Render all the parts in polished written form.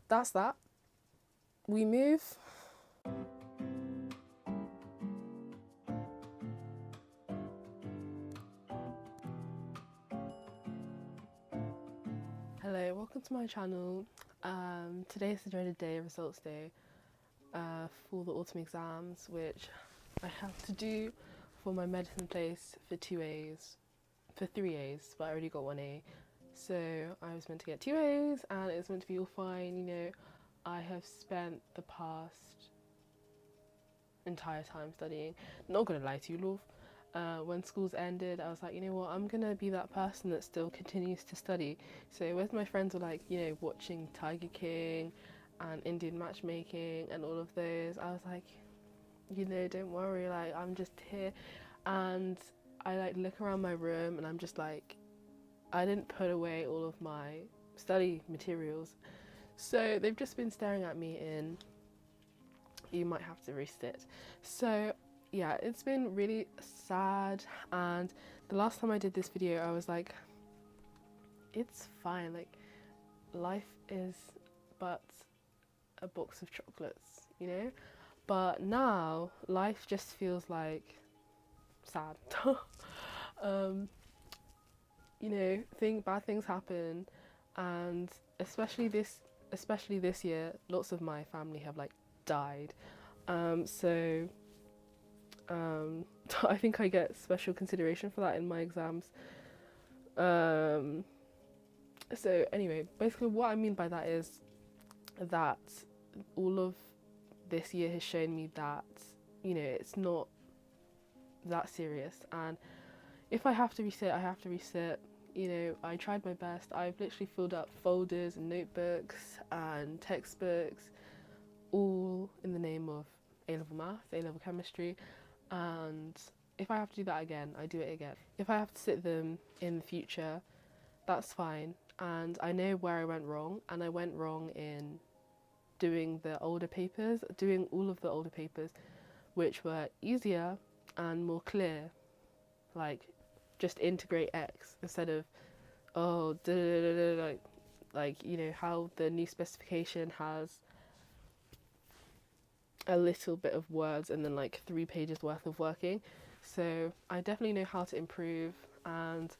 that's that. We move. Hello, welcome to my channel. Today is the dreaded day, results day, for the autumn exams, which I have to do for my medicine place for 3 A's, but I already got 1 A. So I was meant to get 2 A's and it's meant to be all fine. You know, I have spent the past entire time studying. Not gonna lie to you, love. When school's ended, I was like, you know what, I'm gonna be that person that still continues to study. So with my friends were like, you know, watching Tiger King and Indian matchmaking and all of those, I was like, you know, don't worry, like, I'm just here. And I like look around my room and I'm just like, I didn't put away all of my study materials, so they've just been staring at me in, you might have to resit. So yeah, it's been really sad, and the last time I did this video I was like, it's fine, like life is but a box of chocolates, you know. But now life just feels like sad. You know, bad things happen, and especially this year, lots of my family have like died. So I think I get special consideration for that in my exams. So anyway, basically what I mean by that is that all of this year has shown me that, you know, it's not that serious, and if I have to resit, I have to resit. You know, I tried my best. I've literally filled up folders and notebooks and textbooks, all in the name of A-level maths, A-level chemistry, and if I have to do that again, I do it again. If I have to sit them in the future, that's fine, and I know where I went wrong, and I went wrong in doing the older papers, doing all of the older papers, which were easier and more clear, like just integrate X instead of like you know how the new specification has a little bit of words and then like 3 pages worth of working. So I definitely know how to improve, and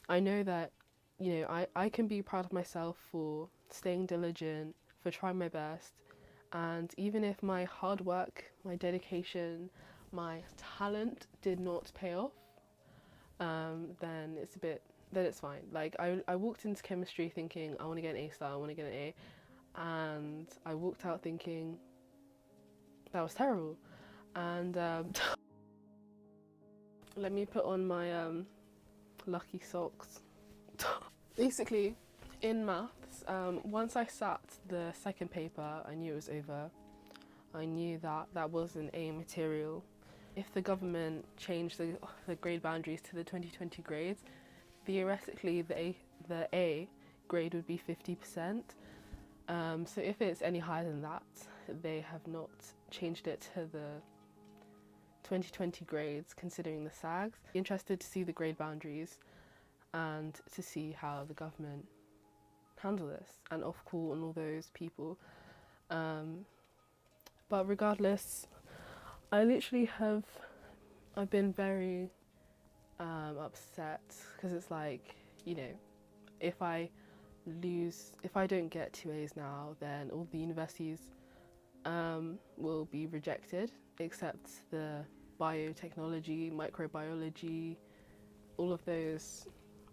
I know that, you know, I can be proud of myself for staying diligent, for trying my best, and even if my hard work, my dedication, my talent did not pay off, then it's fine. Like I walked into chemistry thinking I want to get an A star, I want to get an A, and I walked out thinking that was terrible. And let me put on my lucky socks. Basically, in maths, once I sat the second paper, I knew it was over. I knew that that was an A material. If the government changed the grade boundaries to the 2020 grades, theoretically the A grade would be 50%. So if it's any higher than that, they have not changed it to the 2020 grades considering the SAGs. Interested to see the grade boundaries and to see how the government handle this, and Ofqual and all those people. But regardless, I've been very upset, because it's like, you know, if I don't get 2 A's now, then all the universities will be rejected, except the biotechnology, microbiology, all of those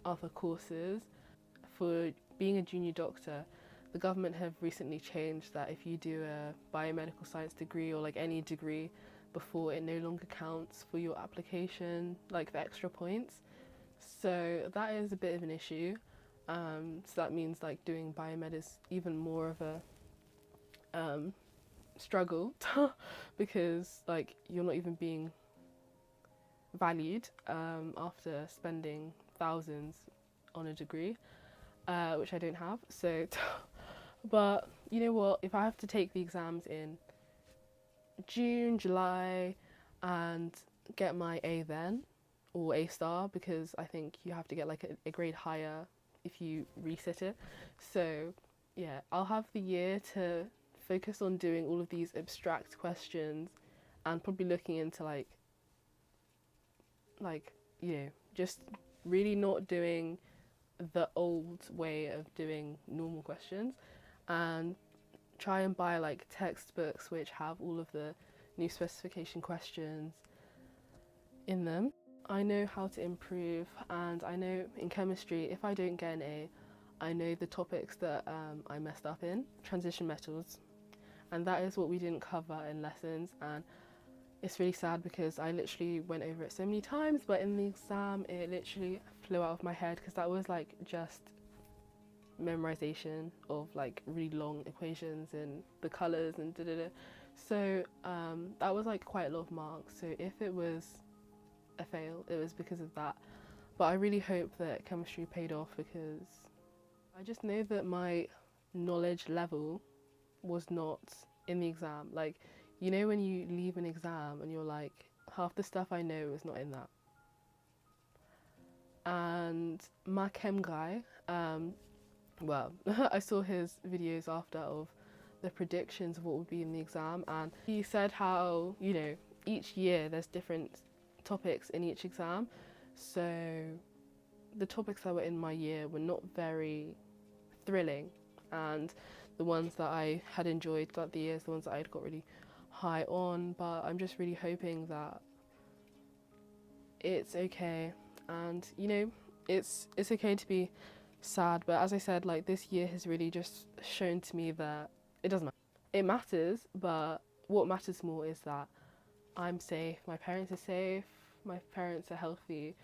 other courses. For being a junior doctor, the government have recently changed that if you do a biomedical science degree or like any degree before, it no longer counts for your application, like the extra points. So that is a bit of an issue. So that means like doing biomed is even more of a struggle because like you're not even being valued after spending thousands on a degree, which I don't have. So but you know what, if I have to take the exams in June, July and get my A then, or A star, because I think you have to get like a grade higher if you resit it. So yeah, I'll have the year to focus on doing all of these abstract questions and probably looking into like just really not doing the old way of doing normal questions, and try and buy like textbooks which have all of the new specification questions in them. I know how to improve, and I know in chemistry if I don't get an A, I know the topics that I messed up in, transition metals, and that is what we didn't cover in lessons. And it's really sad because I literally went over it so many times, but in the exam it literally flew out of my head because that was like just memorization of like really long equations and the colors and da da da. So that was like quite a lot of marks. So if it was a fail, it was because of that. But I really hope that chemistry paid off because I just know that my knowledge level was not in the exam. Like, you know, when you leave an exam and you're like, half the stuff I know is not in that. And my chem guy, well, I saw his videos after of the predictions of what would be in the exam, and he said how, you know, each year there's different topics in each exam. So the topics that were in my year were not very thrilling, and the ones that I had enjoyed throughout the years, the ones that I had got really high on. But I'm just really hoping that it's okay, and you know, it's okay to be sad, but as I said, like, this year has really just shown to me that it doesn't matter. It matters, but what matters more is that I'm safe, my parents are safe, my parents are healthy,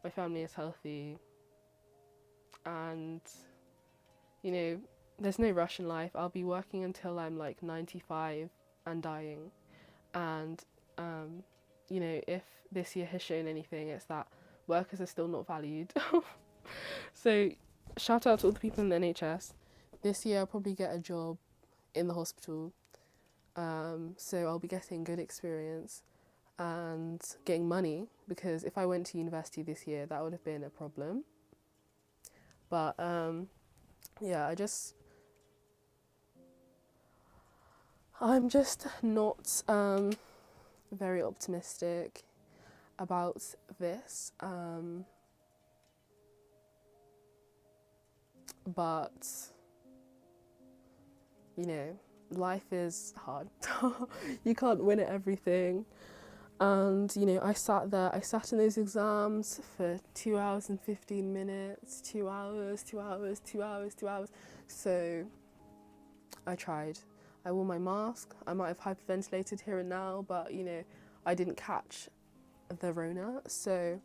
my family is healthy, and you know, there's no rush in life. I'll be working until I'm like 95 and dying. And you know, if this year has shown anything, it's that workers are still not valued. So shout out to all the people in the NHS. This year I'll probably get a job in the hospital. So I'll be getting good experience and getting money, because if I went to university this year, that would have been a problem. But yeah, I'm just not very optimistic about this. But you know, life is hard. You can't win at everything. And you know, I sat in those exams for 2 hours and 15 minutes, 2 hours, 2 hours, 2 hours, 2 hours. So I tried. I wore my mask. I might have hyperventilated here and now, but you know, I didn't catch the Rona. So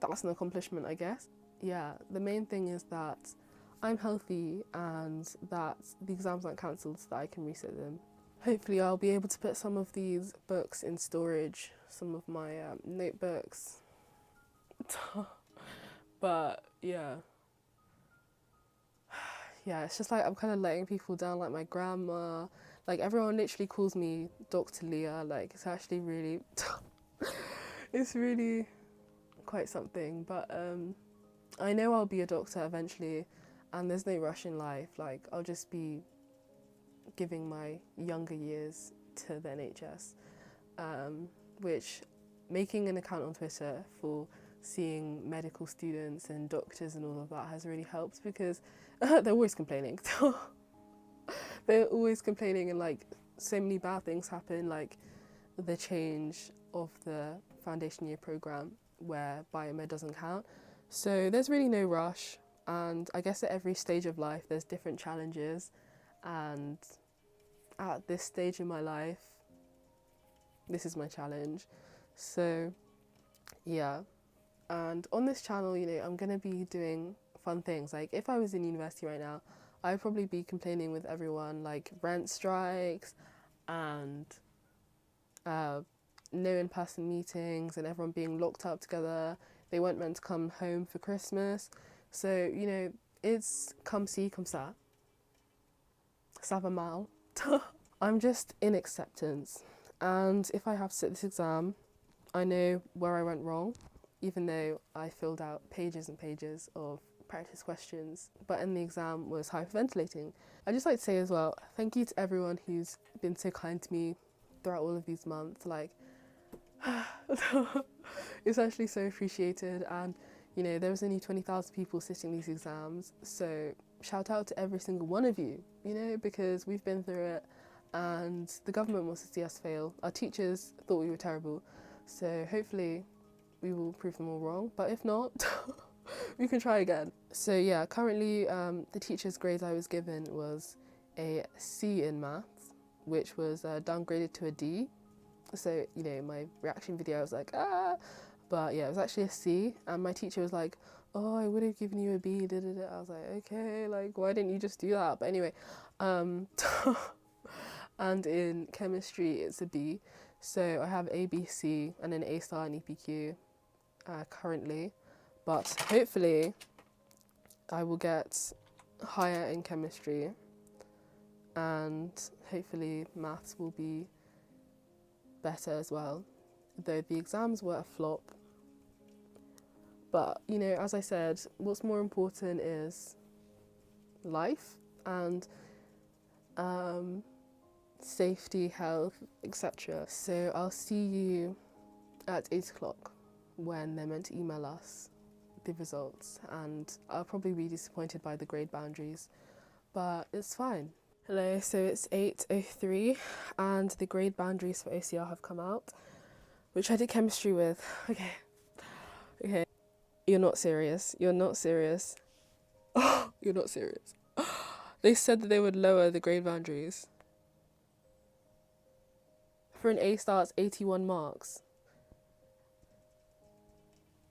that's an accomplishment, I guess. Yeah, the main thing is that I'm healthy and that the exams aren't cancelled so that I can resit them. Hopefully I'll be able to put some of these books in storage, some of my notebooks. But yeah. Yeah, it's just like I'm kind of letting people down, like my grandma. Like, everyone literally calls me Dr. Leah. Like, it's actually really, it's really quite something. But I know I'll be a doctor eventually, and there's no rush in life. Like, I'll just be giving my younger years to the NHS, which, making an account on Twitter for seeing medical students and doctors and all of that has really helped, because they're always complaining. They're always complaining, and like, so many bad things happen, like the change of the foundation year program where biomed doesn't count. So there's really no rush, and I guess at every stage of life there's different challenges, and at this stage in my life, this is my challenge. So yeah, and on this channel, you know, I'm gonna be doing fun things. Like, if I was in university right now, I'd probably be complaining with everyone, like rent strikes and no in-person meetings and everyone being locked up together. They weren't meant to come home for Christmas. So, you know, it's comme ci, comme ça. Ça va mal. I'm just in acceptance. And if I have to sit this exam, I know where I went wrong, even though I filled out pages and pages of practice questions, but in the exam was hyperventilating. I'd just like to say as well, thank you to everyone who's been so kind to me throughout all of these months. Like, it's actually so appreciated, and you know, there was only 20,000 people sitting these exams, so shout out to every single one of you, you know, because we've been through it and the government wants to see us fail. Our teachers thought we were terrible, so hopefully we will prove them all wrong, but if not, we can try again. So yeah, currently the teacher's grade I was given was a C in maths, which was downgraded to a D. So, you know, my reaction video, I was like, ah, but yeah, it was actually a C, and my teacher was like, oh, I would have given you a B, da, da, da. I was like, okay, like, why didn't you just do that? But anyway, and in chemistry, it's a B. So I have A, B, C, and an A star in EPQ currently, but hopefully I will get higher in chemistry, and hopefully maths will be better as well, though the exams were a flop. But, you know, as I said, what's more important is life and safety, health, etc. So I'll see you at 8 o'clock when they're meant to email us the results, and I'll probably be disappointed by the grade boundaries, but it's fine. Hello, so it's 8:03 and the grade boundaries for OCR have come out, which I did chemistry with. Okay. You're not serious. You're not serious. Oh, you're not serious. They said that they would lower the grade boundaries. For an A star, it's 81 marks.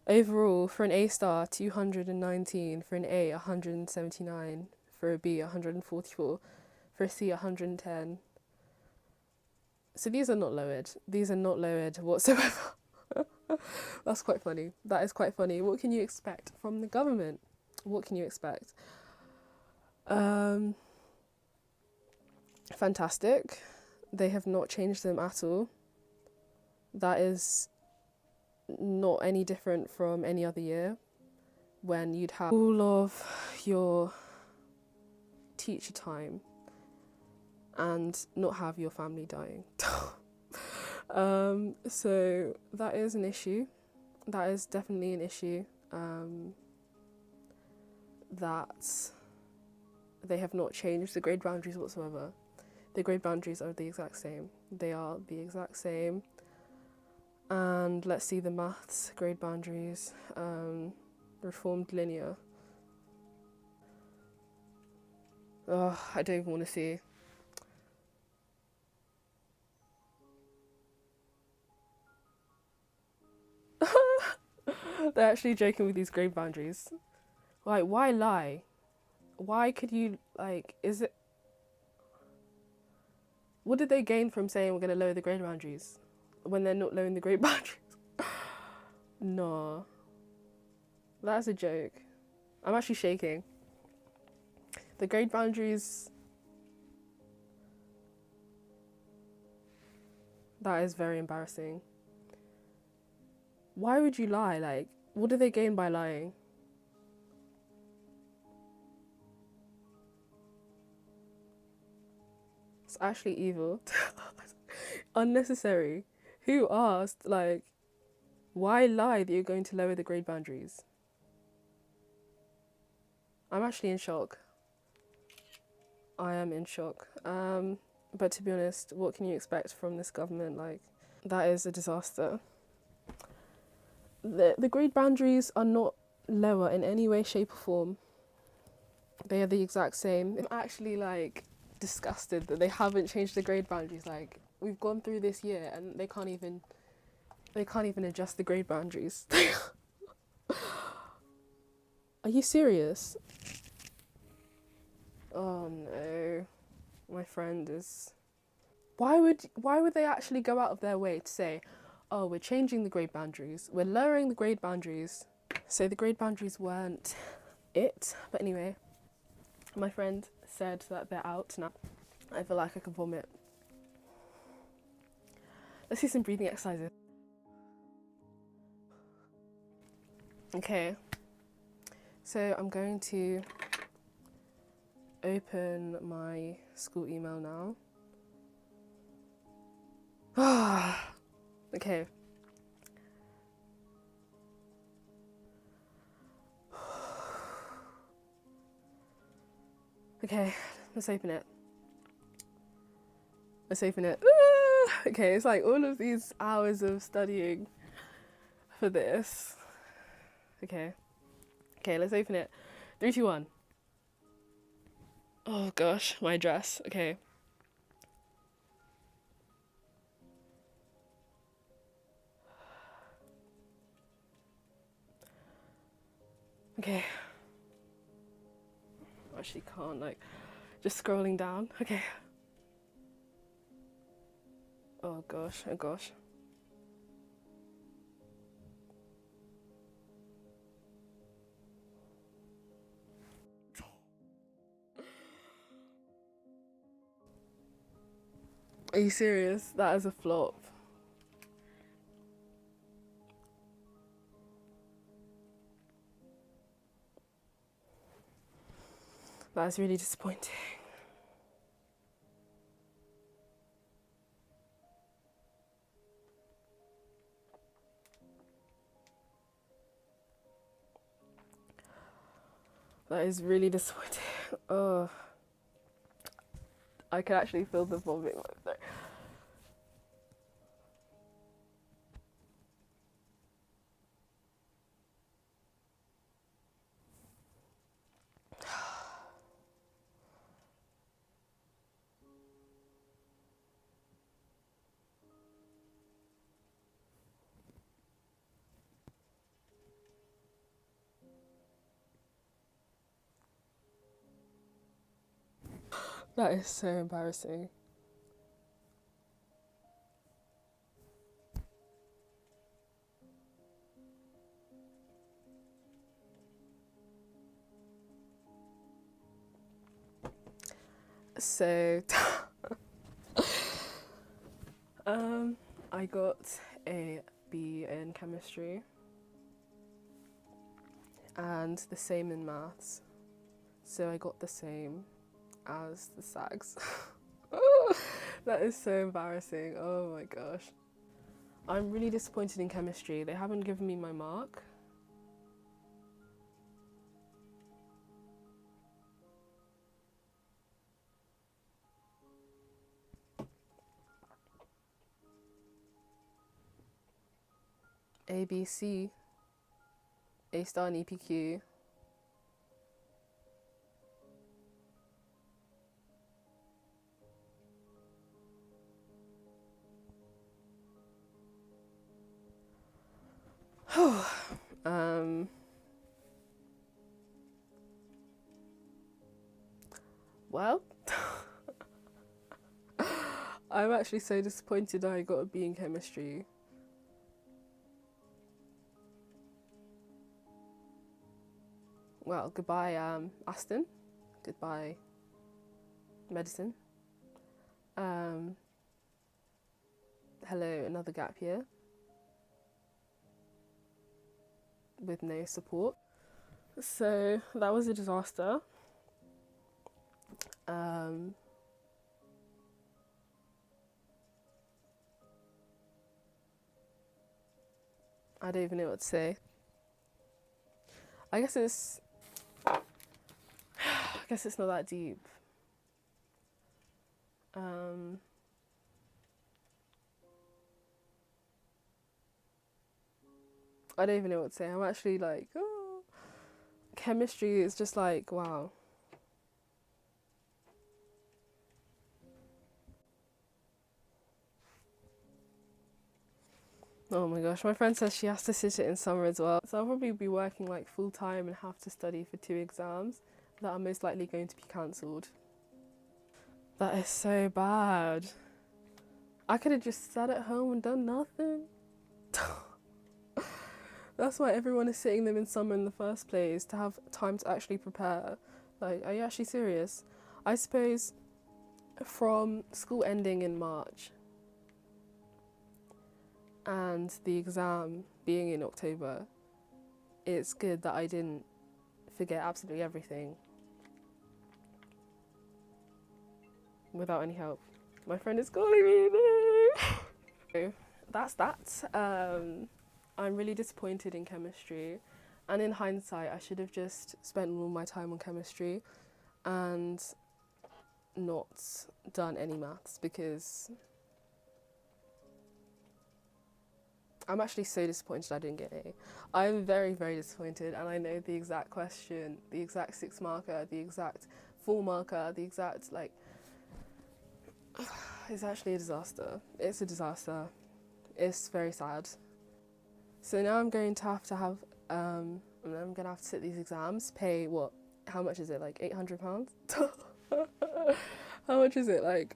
Overall, for an A star, 219. For an A, 179. For a B, 144. For a C, 110. So these are not lowered. These are not lowered whatsoever. That's quite funny. That is quite funny. What can you expect from the government? What can you expect? Fantastic. They have not changed them at all. That is not any different from any other year when you'd have all of your teacher time and not have your family dying. So that is an issue. That is definitely an issue. That they have not changed the grade boundaries whatsoever. The grade boundaries are the exact same. They are the exact same. And let's see the maths grade boundaries. Reformed linear. Oh, I don't even want to see. They're actually joking with these grade boundaries. Like, why lie? Why could you, like, is it... What did they gain from saying we're going to lower the grade boundaries when they're not lowering the grade boundaries? No. That's a joke. I'm actually shaking. The grade boundaries... That is very embarrassing. Why would you lie? Like, what do they gain by lying? It's actually evil. Unnecessary. Who asked? Like, why lie that you're going to lower the grade boundaries? I'm actually in shock. I am in shock. But to be honest, what can you expect from this government? Like, that is a disaster. The grade boundaries are not lower in any way, shape or form. They are the exact same. I'm actually, like, disgusted that they haven't changed the grade boundaries. Like, we've gone through this year and they can't even adjust the grade boundaries. Are you serious? Oh no. My friend is... Why would they actually go out of their way to say, oh, we're changing the grade boundaries, we're lowering the grade boundaries? So the grade boundaries weren't it. But anyway, my friend said that they're out now. I feel like I can vomit. Let's do some breathing exercises. Okay. So I'm going to open my school email now. Okay. Okay, let's open it. Let's open it. Okay, it's like all of these hours of studying for this. Okay. Okay, let's open it. 3, 2, 1. Oh gosh, my address. Okay. Okay. Actually can't, like, just scrolling down. Okay. Oh gosh, oh gosh. Are you serious? That is a flop. That's really disappointing. That is really disappointing. Oh, I can actually feel the vomit. That is so embarrassing. So, I got a B in chemistry and the same in maths. So I got the same as the SAGs. That is so embarrassing. Oh my gosh. I'm really disappointed in chemistry. They haven't given me my mark. A, B, C, A star and EPQ. Well, I'm actually so disappointed I got a B in chemistry. Well, goodbye, Aston. Goodbye, medicine. Hello, another gap year with no support. So that was a disaster. I don't even know what to say. I guess it's not that deep. I don't even know what to say. I'm actually like, oh. Chemistry is just like, wow. Oh my gosh, my friend says she has to sit it in summer as well. So I'll probably be working like full time and have to study for 2 exams that are most likely going to be cancelled. That is so bad. I could have just sat at home and done nothing. That's why everyone is sitting them in summer in the first place, to have time to actually prepare. Like, are you actually serious? I suppose from school ending in March and the exam being in October, it's good that I didn't forget absolutely everything without any help. My friend is calling me. So that's that. I'm really disappointed in chemistry, and in hindsight I should have just spent all my time on chemistry and not done any maths, because I'm actually so disappointed I didn't get an A. I'm very, very disappointed, and I know the exact question, the exact 6 marker, the exact 4 marker, the exact, like, it's actually a disaster. It's a disaster. It's very sad. So now I'm going to have, I'm going to have to sit these exams, pay what, how much is it, like £800? How much is it, like,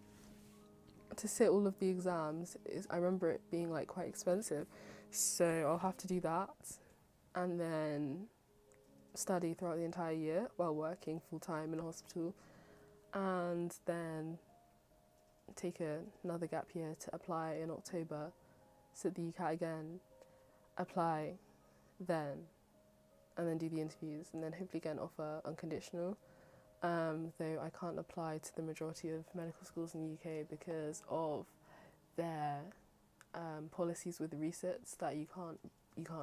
to sit all of the exams? I remember it being like quite expensive, so I'll have to do that and then study throughout the entire year while working full-time in a hospital, and then take another gap year to apply in October, sit the UCAT again, apply then, and then do the interviews, and then hopefully get an offer unconditional. Though I can't apply to the majority of medical schools in the UK because of their policies with resits, that you can't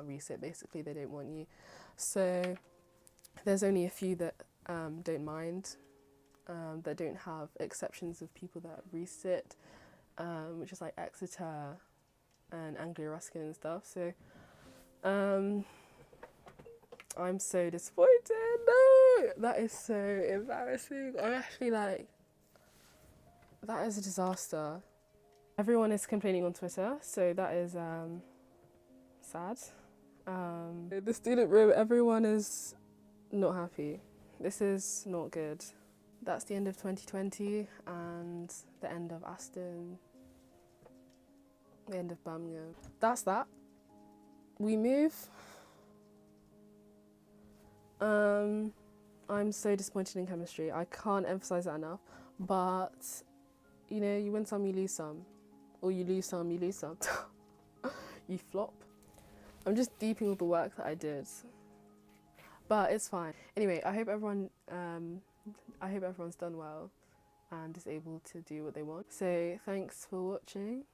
resit. Basically, they don't want you. So there's only a few that don't mind, that don't have exceptions of people that resit, which is like Exeter and Anglia Ruskin and stuff. So I'm so disappointed. No, that is so embarrassing. I'm actually like, that is a disaster. Everyone is complaining on Twitter, so that is sad. The student room, everyone is not happy. This is not good. That's the end of 2020 and the end of Aston, the end of Birmingham. That's that. We move. I'm so disappointed in chemistry. I can't emphasize that enough. But, you know, you win some, you lose some. Or you lose some, you lose some. You flop. I'm just deeping all the work that I did. But it's fine. Anyway, I hope everyone's done well and is able to do what they want. So thanks for watching.